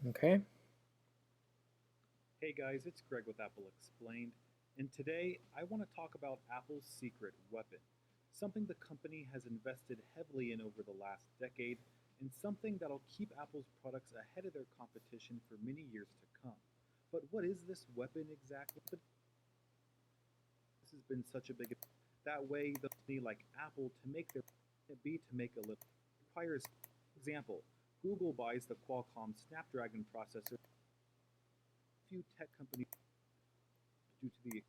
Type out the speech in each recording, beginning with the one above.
Okay. Hey guys, it's Greg with Apple Explained, and today I want to talk about Apple's secret weapon, something the company has invested heavily in over the last decade, and something that'll keep Apple's products ahead of their competition for many years to come. But what is this weapon exactly? This has been such a big that way the company like Apple to make their be to make a living requires example, Google buys the Qualcomm Snapdragon processor. Few tech companies due to the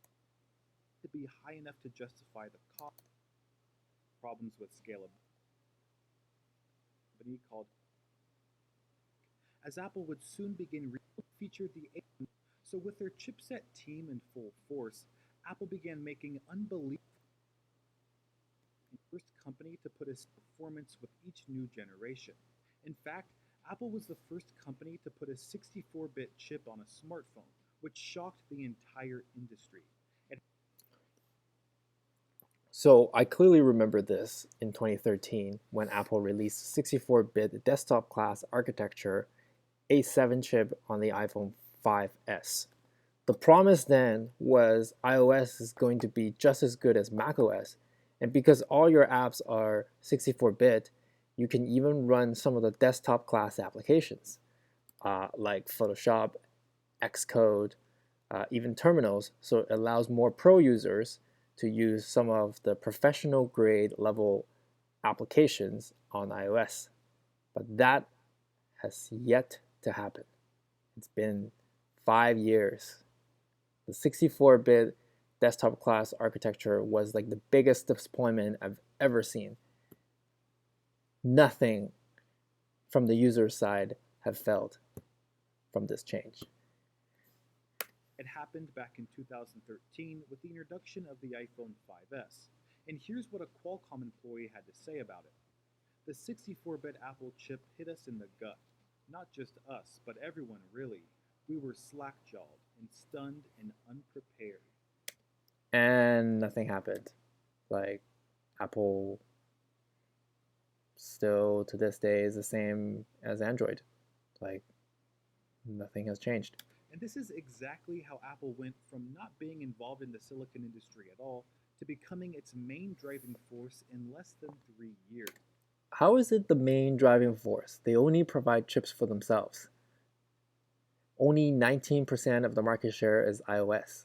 to be high enough to justify the cost problems with scalability company called as Apple would soon begin feature the A. So with their chipset team in full force, Apple began making unbelievable first company to put a performance with each new generation. In fact, Apple was the first company to put a 64-bit chip on a smartphone, which shocked the entire industry. It So I clearly remember this in 2013 when Apple released 64-bit desktop class architecture A7 chip on the iPhone 5S. The promise then was iOS is going to be just as good as macOS, and because all your apps are 64-bit, you can even run some of the desktop class applications like Photoshop, Xcode, even terminals, so it allows more pro users to use some of the professional grade level applications on iOS. But that has yet to happen. It's been 5 years. The 64-bit desktop class architecture was like the biggest deployment I've ever seen. Nothing from the user side have failed from this change. It happened back in 2013 with the introduction of the iPhone 5S. And here's what a Qualcomm employee had to say about it. The 64-bit Apple chip hit us in the gut. Not just us, but everyone really. We were slack-jawed and stunned and unprepared. And nothing happened. Like Apple still to this day is the same as Android. Like nothing has changed. And this is exactly how Apple went from not being involved in the silicon industry at all to becoming its main driving force in less than 3 years. How is it the main driving force? They only provide chips for themselves. Only 19% of the market share is iOS.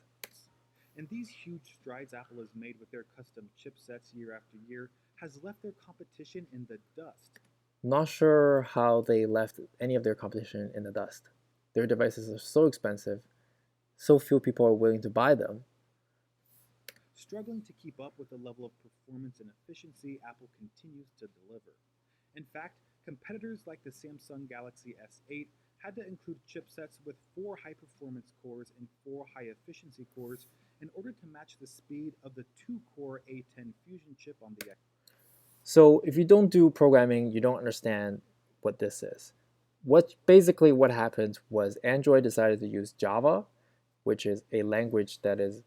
And these huge strides Apple has made with their custom chipsets year after year has left their competition in the dust. Not sure how they left any of their competition in the dust. Their devices are so expensive, so few people are willing to buy them. Struggling to keep up with the level of performance and efficiency Apple continues to deliver. In fact, competitors like the Samsung Galaxy S8 had to include chipsets with 4 high-performance cores and 4 high-efficiency cores in order to match the speed of the 2-core A10 Fusion chip on the X. So if you don't do programming, you don't understand what this is. What happened was Android decided to use Java, which is a language that is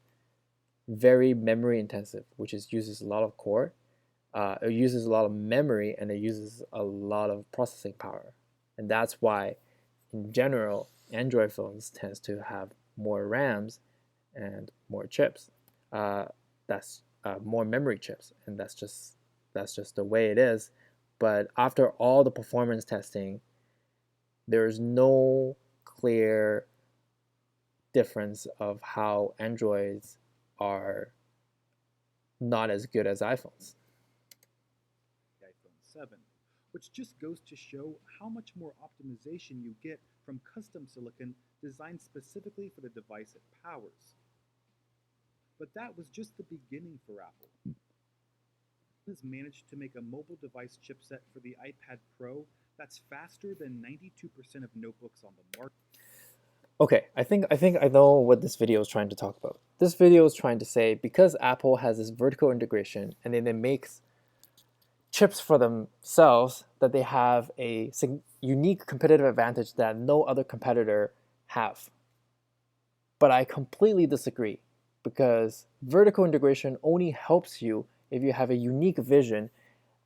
very memory intensive, which is uses a lot of core. It uses a lot of memory and it uses a lot of processing power, and that's why, in general, Android phones tends to have more RAMs and more chips. Uh, that's more memory chips, and that's just the way it is. But after all the performance testing, there's no clear difference of how Androids are not as good as iPhones. iPhone 7, which just goes to show how much more optimization you get from custom silicon designed specifically for the device it powers. But that was just the beginning for Apple. Has managed to make a mobile device chipset for the iPad Pro that's faster than 92% of notebooks on the market. Okay, I think I know what this video is trying to talk about. This video is trying to say because Apple has this vertical integration and then it makes chips for themselves that they have a unique competitive advantage that no other competitor have. But I completely disagree because vertical integration only helps you if you have a unique vision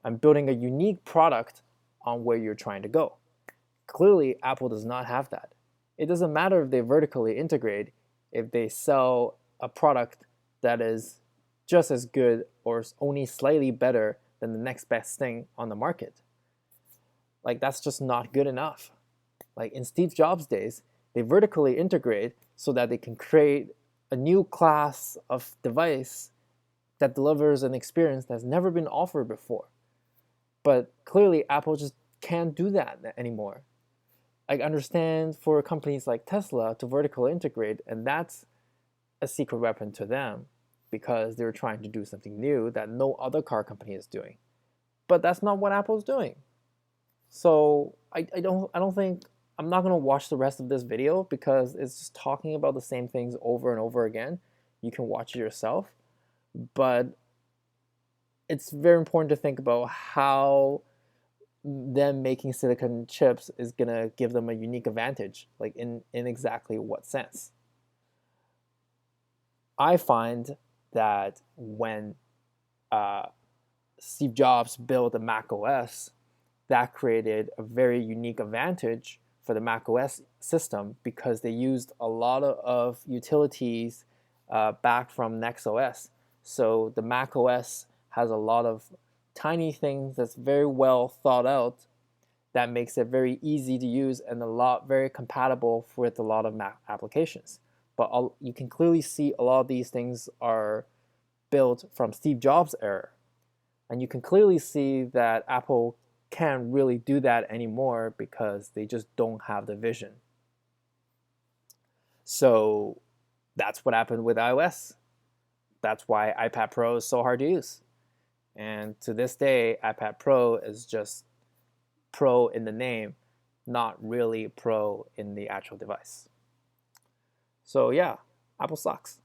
and building a unique product on where you're trying to go. Clearly, Apple does not have that. It doesn't matter if they vertically integrate, if they sell a product that is just as good or only slightly better than the next best thing on the market. Like, that's just not good enough. Like in Steve Jobs' days, they vertically integrate so that they can create a new class of device that delivers an experience that's never been offered before. But clearly, Apple just can't do that anymore. I understand for companies like Tesla to vertically integrate, and that's a secret weapon to them because they're trying to do something new that no other car company is doing. But that's not what Apple's doing. So I don't think I'm not gonna watch the rest of this video because it's just talking about the same things over and over again. You can watch it yourself, but it's very important to think about how them making silicon chips is gonna give them a unique advantage, like in exactly what sense. I find that when Steve Jobs built the Mac OS, that created a very unique advantage for the Mac OS system because they used a lot of utilities back from NextOS. So the Mac OS has a lot of tiny things that's very well thought out that makes it very easy to use and very compatible with a lot of Mac applications. But you can clearly see a lot of these things are built from Steve Jobs' era. And you can clearly see that Apple can't really do that anymore because they just don't have the vision. So that's what happened with iOS. That's why iPad Pro is so hard to use. And to this day, iPad Pro is just Pro in the name, not really Pro in the actual device. So yeah, Apple sucks.